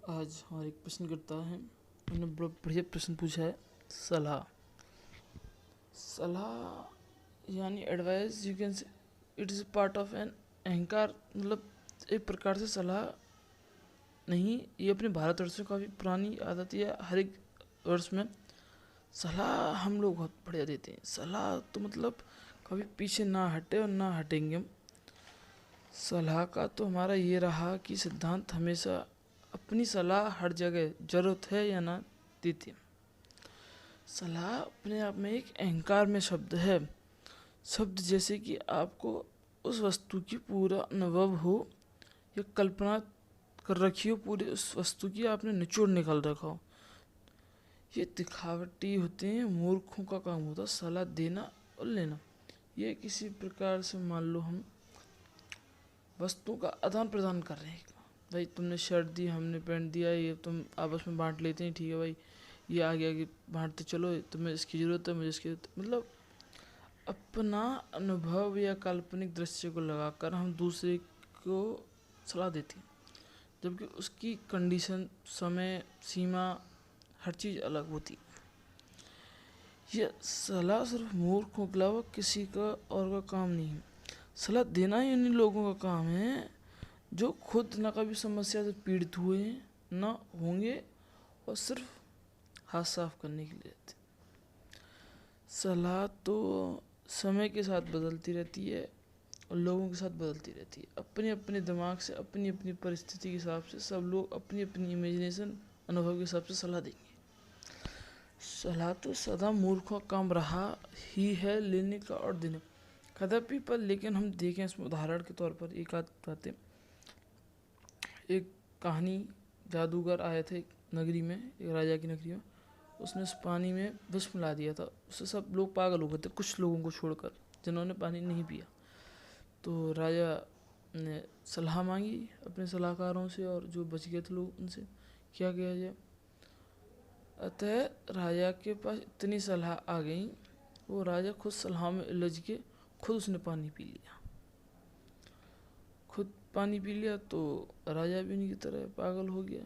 आज हमारे एक प्रश्नकर्ता है, उन्होंने बड़ा बढ़िया प्रश्न पूछा है। सलाह सलाह यानी advice, you can say it is part of an अहंकार। मतलब एक प्रकार से सलाह नहीं, ये अपने भारतवर्ष में काफ़ी पुरानी आदत है। हर एक वर्ष में सलाह हम लोग बहुत बढ़िया देते हैं। सलाह तो मतलब कभी पीछे ना हटे और ना हटेंगे हम। सलाह का तो हमारा ये रहा कि सिद्धांत हमेशा अपनी सलाह हर जगह ज़रूरत है या ना देते हैं। सलाह अपने आप में एक अहंकार में शब्द है। शब्द जैसे कि आपको उस वस्तु की पूरा अनुभव हो या कल्पना कर रखी हो, पूरे उस वस्तु की आपने निचोड़ निकाल रखा हो। ये दिखावटी होते हैं, मूर्खों का काम होता है सलाह देना और लेना। ये किसी प्रकार से मान लो हम वस्तुओं का आदान प्रदान कर रहे हैं। भाई तुमने शर्ट दी, हमने पैंट दिया, ये तुम आपस में बांट लेते हैं, ठीक है भाई, ये आगे आगे बांटते चलो, तुम्हें इसकी ज़रूरत है, मुझे इसकी ज़रूरत है। मतलब अपना अनुभव या काल्पनिक दृश्य को लगाकर हम दूसरे को सलाह देते हैं, जबकि उसकी कंडीशन, समय सीमा, हर चीज़ अलग होती है। यह सलाह सिर्फ मूर्खों के अलावा किसी का और का काम नहीं है। सलाह देना ही उन लोगों का काम है जो खुद न कभी समस्या से पीड़ित हुए हैं, न होंगे, और सिर्फ हाथ साफ करने के लिए रहते। सलाह तो समय के साथ बदलती रहती है और लोगों के साथ बदलती रहती है। अपने अपने दिमाग से, अपनी अपनी परिस्थिति के हिसाब से सब लोग अपनी अपनी इमेजिनेशन, अनुभव के हिसाब से सलाह देंगे। सलाह तो सदा मूर्खों का काम रहा ही है, लेने का और देने कदापि। पर लेकिन हम देखें इसमें उदाहरण के तौर पर एक आध बातें। एक कहानी, जादूगर आए थे एक नगरी में, एक राजा की नगरी में। उसने उस पानी में विष मिला दिया था, उससे सब लोग पागल हो गए थे, कुछ लोगों को छोड़कर जिन्होंने पानी नहीं पिया। तो राजा ने सलाह मांगी अपने सलाहकारों से और जो बच गए थे लोग उनसे, क्या किया जाए। अतः राजा के पास इतनी सलाह आ गई, वो राजा खुद सलाह में उलझ के खुद उसने पानी पी लिया। खुद पानी पी लिया तो राजा भी उनकी तरह पागल हो गया।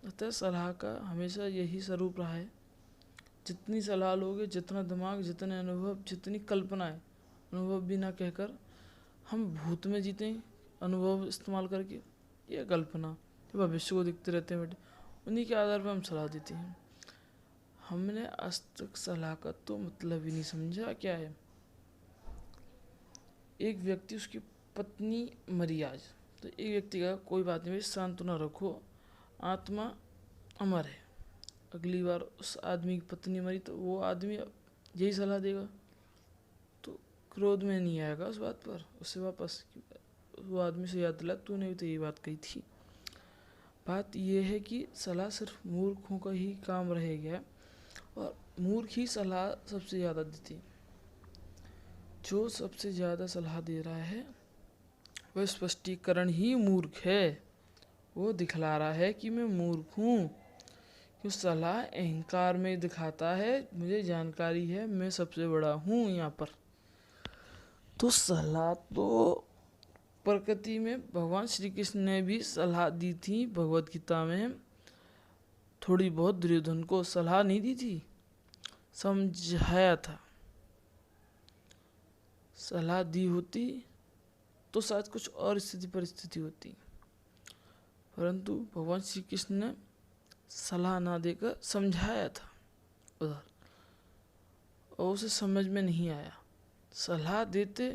अतः सलाह का हमेशा यही स्वरूप रहा है, जितनी सलाह लोगे, जितना दिमाग, जितने अनुभव, जितनी कल्पना है, अनुभव भी ना कहकर हम भूत में जीते हैं अनुभव इस्तेमाल करके, यह कल्पना, ये भविष्य को देखते रहते हैं बेटे, उन्हीं के आधार पर हम सलाह देते हैं। हमने आज तक सलाह का तो मतलब ही नहीं समझा क्या है। एक व्यक्ति, उसकी पत्नी मरी आज, तो एक व्यक्ति का कोई बात नहीं भाई, सांत्वना रखो, आत्मा अमर है। अगली बार उस आदमी की पत्नी मरी तो वो आदमी यही सलाह देगा, तो क्रोध में नहीं आएगा उस बात पर, उससे वापस वो आदमी से याद दिला, तूने भी तो ये बात कही थी। बात यह है कि सलाह सिर्फ मूर्खों का ही काम रह गया, और मूर्ख ही सलाह सबसे ज़्यादा देती। जो सबसे ज़्यादा सलाह दे रहा है वह स्पष्टीकरण ही मूर्ख है। वो दिखला रहा है कि मैं मूर्ख हूँ, क्यों सलाह अहंकार में दिखाता है, मुझे जानकारी है, मैं सबसे बड़ा हूँ यहाँ पर। तो सलाह तो प्रकृति में भगवान श्री कृष्ण ने भी सलाह दी थी। भगवत गीता में थोड़ी बहुत दुर्योधन को सलाह नहीं दी थी, समझाया था। सलाह दी होती तो शायद कुछ और स्थिति परिस्थिति होती, परंतु भगवान श्री कृष्ण ने सलाह ना देकर समझाया था उधर, और उसे समझ में नहीं आया। सलाह देते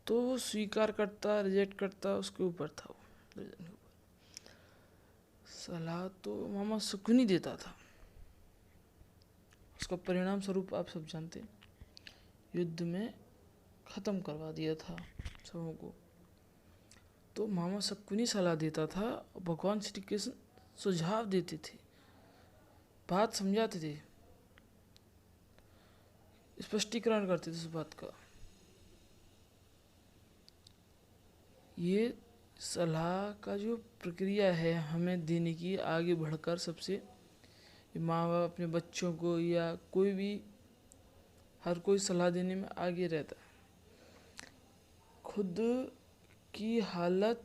तो वो स्वीकार करता, रिजेक्ट करता, उसके ऊपर था वो। सलाह तो मामा सुकून देता था, उसका परिणाम स्वरूप आप सब जानते हैं, युद्ध में ख़त्म करवा दिया था सबों को। तो मामा शकुनी सलाह देता था, भगवान श्री कृष्ण सुझाव देते थे, बात समझाते थे, स्पष्टीकरण करते थे उस बात का। ये सलाह का जो प्रक्रिया है हमें देने की, आगे बढ़कर सबसे, माँ बाप अपने बच्चों को या कोई भी, हर कोई सलाह देने में आगे रहता है। खुद की हालत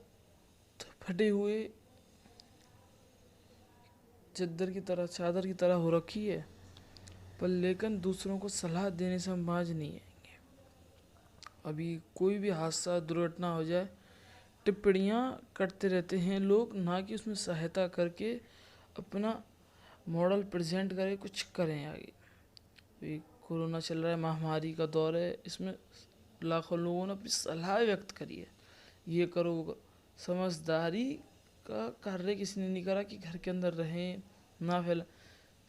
फटे हुए चद्दर की तरह, चादर की तरह हो रखी है, पर लेकिन दूसरों को सलाह देने से हम बाज नहीं आएंगे। अभी कोई भी हादसा दुर्घटना हो जाए, टिप्पणियाँ करते रहते हैं लोग, ना कि उसमें सहायता करके अपना मॉडल प्रेजेंट करें, कुछ करें आगे। अभी कोरोना चल रहा है, महामारी का दौर है, इसमें लाखों लोगों ने अपनी सलाह व्यक्त करी है, ये करो वो करो। समझदारी का कार्य किसी ने नहीं करा कि घर के अंदर रहें, ना फैला,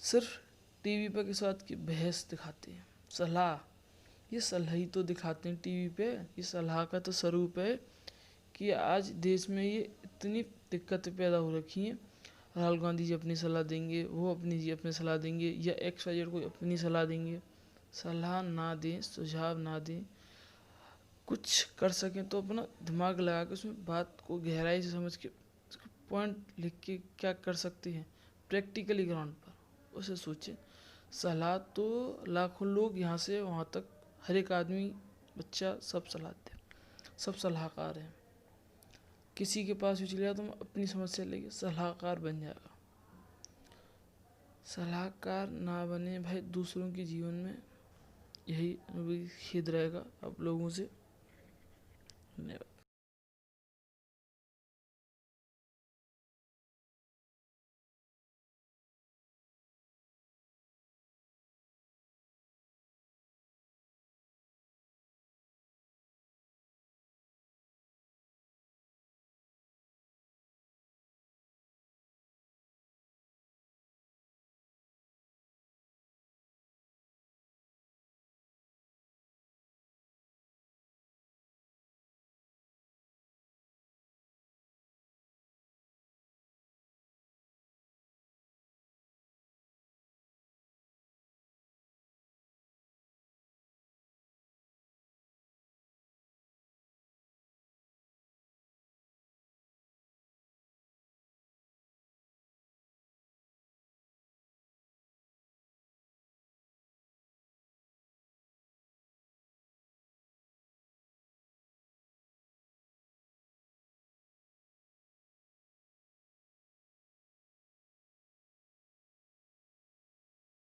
सिर्फ टीवी पे के साथ की बहस दिखाते हैं। सलाह, ये सलाह ही तो दिखाते हैं टीवी पे, ये सलाह का तो स्वरूप है कि आज देश में ये इतनी दिक्कतें पैदा हो रखी हैं। राहुल गांधी जी अपनी सलाह देंगे, वो अपनी सलाह देंगे, या एक्स वाई जेड कोई अपनी सलाह देंगे। सलाह ना दें, सुझाव ना दें, कुछ कर सकें तो अपना दिमाग लगा के उसमें बात को गहराई से समझ के उसको पॉइंट लिख के क्या कर सकते हैं प्रैक्टिकली ग्राउंड पर, उसे सोचें। सलाह तो लाखों लोग यहाँ से वहाँ तक, हर एक आदमी, बच्चा, सब सलाह देते हैं, सब सलाहकार हैं। किसी के पास भी चले जाओ तुम अपनी समस्या लेके, सलाहकार बन जाएगा। सलाहकार ना बने भाई दूसरों के जीवन में, यही खेद रहेगा आप लोगों से। धन्यवाद।